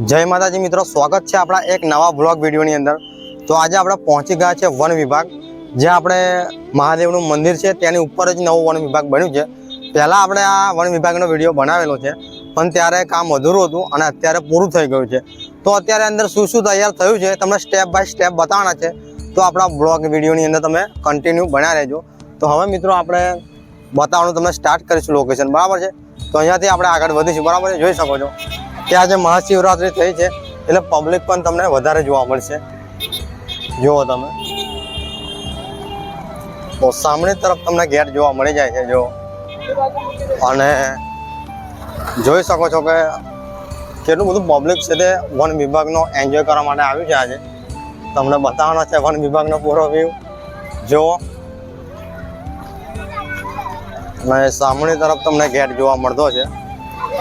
જય માતાજી મિત્રો, સ્વાગત છે આપણા એક નવા બ્લોગ વિડીયોની અંદર। તો આજે આપણે પહોંચી ગયા છે વન વિભાગ, જે આપણે મહાદેવનું મંદિર છે તેની ઉપર જ નવું વન વિભાગ બન્યું છે। પહેલાં આપણે આ વન વિભાગનો વિડીયો બનાવેલો છે, પણ ત્યારે કામ અધૂરું હતું અને અત્યારે પૂરું થઈ ગયું છે। તો અત્યારે અંદર શું શું તૈયાર થયું છે તમને સ્ટેપ બાય સ્ટેપ બતાવવાના છે, તો આપણા બ્લોગ વિડીયોની અંદર તમે કન્ટિન્યુ બન્યા રહેજો। તો હવે મિત્રો આપણે બતાવવાનું તમને સ્ટાર્ટ કરીશું લોકેશન, બરાબર છે। તો અહીંયાથી આપણે આગળ વધીશું, બરાબર છે। જોઈ શકો છો કે આજે મહાશિવરાત્રિ થઈ છે એટલે પબ્લિક પણ તમને વધારે જોવા મળશે। જુઓ તમે, તો સામેની તરફ તમને ગેટ જોવા મળી જાય છે જો, અને જોઈ શકો છો કે કેટલું બધું પબ્લિક છે તે વન વિભાગનો એન્જોય કરવા માટે આવ્યું છે। આજે તમને બતાવવાનો છે વન વિભાગનો પૂરો વ્યૂ જુઓ, અને સામેની તરફ તમને ગેટ જોવા મળતો છે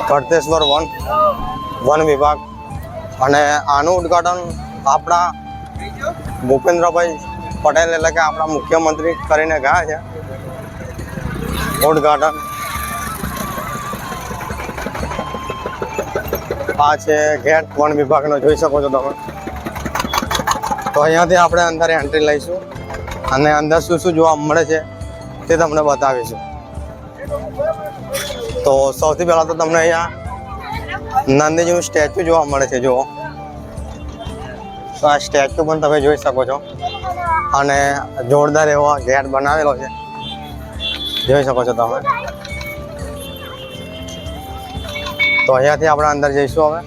કરતેશ્વર વન વિભાગ। અને આનું ઉદ્ઘાટન આપણા ભૂપેન્દ્રભાઈ પટેલ એટલે કે આપણા મુખ્યમંત્રી કરીને ગયા છે ઉદ્ઘાટન। આ છે ગેટ વન વિભાગનો, જોઈ શકો છો તમે। તો અહીંયાથી આપણે અંદર એન્ટ્રી લઈશું અને અંદર શું શું જોવા મળે છે તે તમને બતાવીશું। તો સૌથી પહેલાં તો તમને અહીંયા નંદીજીનું સ્ટેચ્યુ જોવા મળે છે જુઓ, તો આ સ્ટેચ્યુ પણ તમે જોઈ શકો છો, અને જોરદાર એવો ગેટ બનાવેલો છે, જોઈ શકો છો તમે। તો અહીંયાથી આપણે અંદર જઈશું હવે।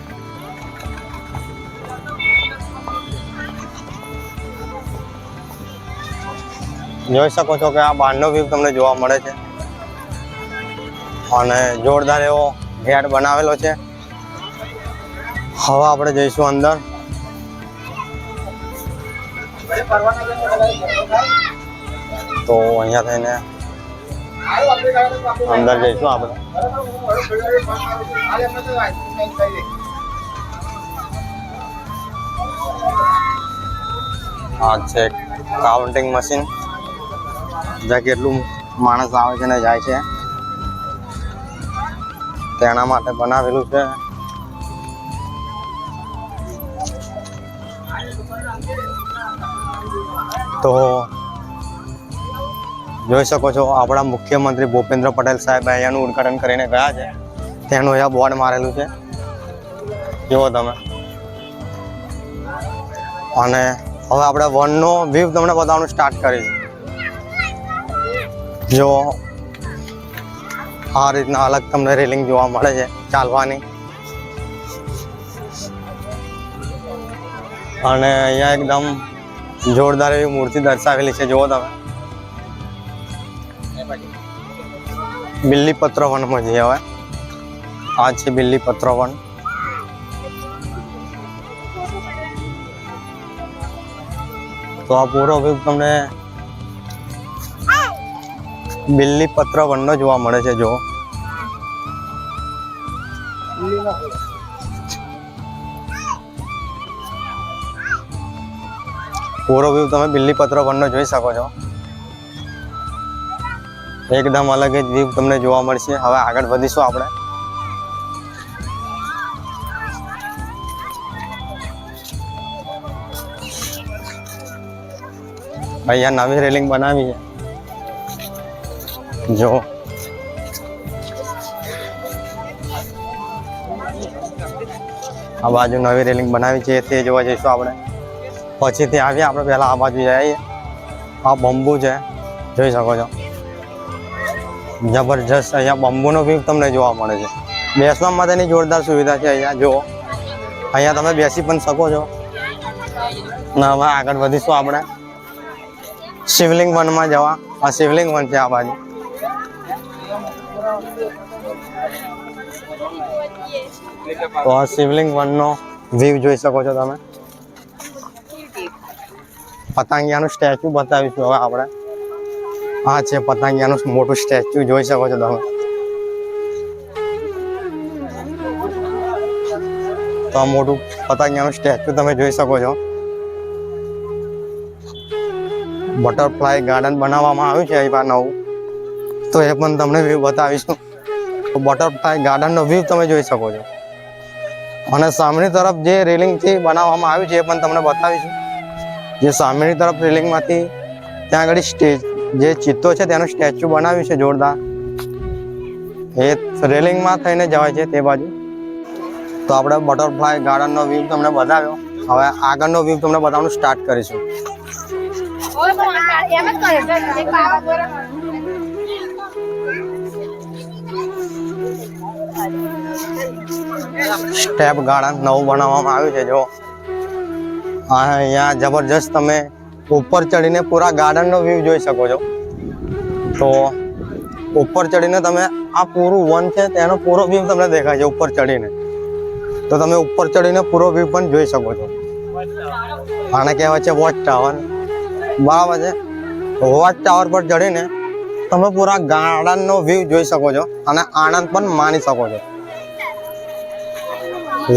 જોઈ શકો છો કે આ બહારનો વ્યૂ તમને જોવા મળે છે, અને જોરદાર એવો ગેટ બનાવેલો છે। હવે આપણે જઈશું અંદર। તો અહીંયા થઈને અંદર જઈશું આપણે। આ છે કાઉન્ટિંગ મશીન, જ્યાં કેટલું માણસ આવે છે ને જાય છે તેના માટે બનાવેલું છે। તો જોઈ શકો છો આપણા મુખ્યમંત્રી ભૂપેન્દ્ર પટેલ સાહેબ અહીંયાનું ઉદ્ઘાટન કરીને ગયા છે, તેનું અહીંયા બોર્ડ મારેલું છે જુઓ તમે। અને હવે આપણે વનનો વ્યૂ તમને બતાવવાનું સ્ટાર્ટ કરીશું। જો આ રીતના અલગ તમને રેલિંગ જોવા મળે છે ચાલવાની, અને અહીંયા એકદમ જોરદાર એવી મૂર્તિ દર્શાવેલી છે જુઓ તમે। બિલ્લીપત્ર વનમાં જઈએ હવે। આ છે બિલ્લીપત્ર વન। તો આ પૂરો વ્યૂ તમને બિલ્લીપત્ર વનનો જોવા મળે છે જુઓ। પૂરો વ્યૂ તમે બિલ્લીપત્ર વનનો જોઈ શકો છો, એકદમ અલગ જ વ્યૂ તમને જોવા મળશે। હવે આગળ વધીશું આપણે। અહીંયા નવી રેલિંગ બનાવી છે જો, આ બાજુ નવી રેલિંગ બનાવી છે તે જોવા જઈશું આપણે। પછીથી આવીએ આપણે, પહેલાં આ બાજુ જઈએ। આ બંબુ છે, જોઈ શકો છો જબરજસ્ત અહીંયા બંબુનો વ્યૂ તમને જોવા મળે છે। બેસવા માટેની જોરદાર સુવિધા છે અહીંયા જુઓ, અહીંયા તમે બેસી પણ શકો છો। અને હવે આગળ વધીશું આપણે શિવલિંગ વનમાં જવા। આ શિવલિંગ વન છે આ બાજુ। તો આ શિવલિંગ વનનો વ્યૂ જોઈ શકો છો તમે। પતંગિયાનું સ્ટેચ્યુ બતાવીશું હવે આપણે। આ છે પતંગિયાનું મોટું સ્ટેચ્યુ, જોઈ શકો છો તમે। તો આ મોટું પતંગિયાનું સ્ટેચ્યુ તમે જોઈ શકો છો। બટરફ્લાય ગાર્ડન બનાવવામાં આવ્યું છે અહીં નવું, તો એ પણ તમને વ્યૂ બતાવીશું। બટરફ્લાય ગાર્ડનનો વ્યૂ તમે જોઈ શકો છો। અને સામેની તરફ જે રેલિંગથી બનાવવામાં આવ્યું છે એ પણ તમને બતાવીશું. જે સામેની તરફ રેલિંગમાંથી ત્યાં આગળ સ્ટેજ જે ચિત્તો છે તેનું સ્ટેચ્યુ બનાવ્યું છે જોરદાર. એ રેલિંગમાં થઈને જવાય છે તે બાજુ. તો આપણે બટરફ્લાય ગાર્ડનનો વ્યૂ તમને બતાવ્યો. હવે આગળનો વ્યૂ તમને બતાવવાનું સ્ટાર્ટ કરીશું. સ્ટેપ ગાર્ડન નવું બનાવવામાં આવ્યું છે. જો અહીંયા જબરજસ્ત તમે ઉપર ચડીને પૂરા ગાર્ડનનો વ્યૂ જોઈ શકો છો. તો ઉપર ચડીને તમે આ પૂરું વન છે તેનો પૂરો વ્યૂ તમને દેખાય છે ઉપર ચડીને. તો તમે ઉપર ચડીને પૂરો વ્યૂ પણ જોઈ શકો છો. આને કહેવાય છે વોચ ટાવર, બરાબર છે. વોચ ટાવર પર ચડીને તમે પૂરા ગાર્ડનનો વ્યૂ જોઈ શકો છો અને આનંદ પણ માણી શકો છો.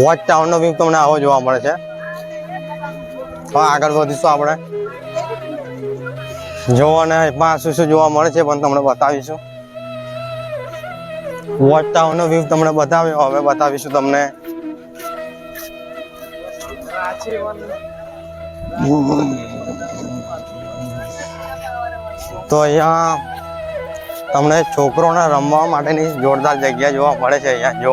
વોચ ટાવરનો વ્યૂ તમને આવો જોવા મળે છે. હવે આગળ વધીશું આપણે. જો અને એમાં શું શું જોવા મળે છે પણ તમને બતાવીશું. વોચ ટાવરનો વ્યૂ તમને બતાવ્યો. હવે બતાવીશું તમને તો અહીંયા તમને છોકરોને રમવા માટેની જોરદાર જગ્યા જોવા મળે છે. અહીંયા જો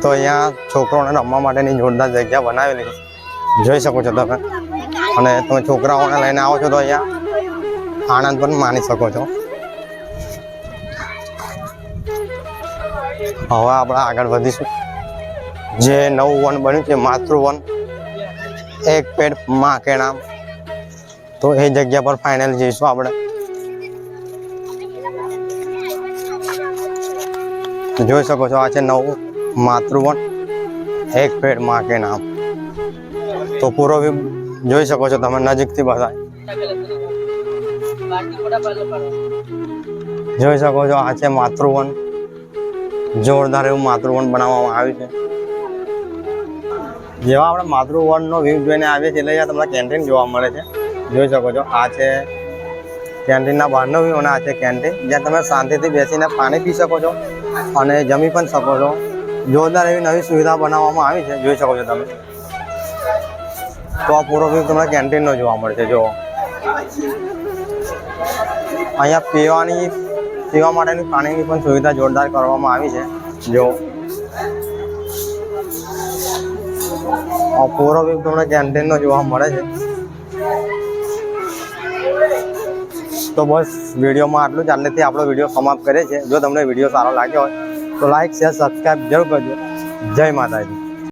તો અહીંયા છોકરોને રમવા માટેની જોરદાર જગ્યા બનાવેલી છે, જોઈ શકો છો તમે. અને તમે છોકરાઓને લઈને આવો છો તો અહીંયા આનંદ પણ માણી શકો છો. હવે આપણે આગળ વધીશું. જે નવું વન બન્યું છે માતૃવન, એક પેડ માં કે નામ, તો એ જગ્યા પર ફાઇનલ જઈશું આપણે. જોઈ શકો છો આ છે નવું માતૃવન, એક પેડ માં કે નામ. તો પૂરો જોઈ શકો છો તમે નજીકથી બધા જોઈ શકો છો. આ છે માતૃવન, જોરદાર એવું માતૃવન બનાવવામાં આવ્યું છે. જેવા આપણે માતૃવનનો વ્યૂ જોઈને આવીએ છીએ એટલે તમને કેન્ટીન જોવા મળે છે, જોઈ શકો છો. આ છે કેન્ટીનના બહારનો વ્યૂ અને આ છે કેન્ટીન, જ્યાં તમે શાંતિથી બેસીને પાણી પી શકો છો અને જમી પણ શકો છો. જોરદાર એવી નવી સુવિધા બનાવવામાં આવી છે, જોઈ શકો છો તમે. તો આ પૂરો વ્યૂ તમને કેન્ટીનનો જોવા મળે છે. જો અહીંયા પીવા માટેની પાણીની પણ સુવિધા જોરદાર કરવામાં આવી છે. જો પૂરો વ્યૂ તમને કેન્ટીનનો જોવા મળે છે. તો બસ વિડીયોમાં આટલું જ. આટલેથી આપણો વિડીયો સમાપ્ત કરે છે. જો તમને વિડીયો સારો લાગ્યો હોય તો લાઈક, શેર, સબસ્ક્રાઈબ જરૂર કરજો. જય માતાજી.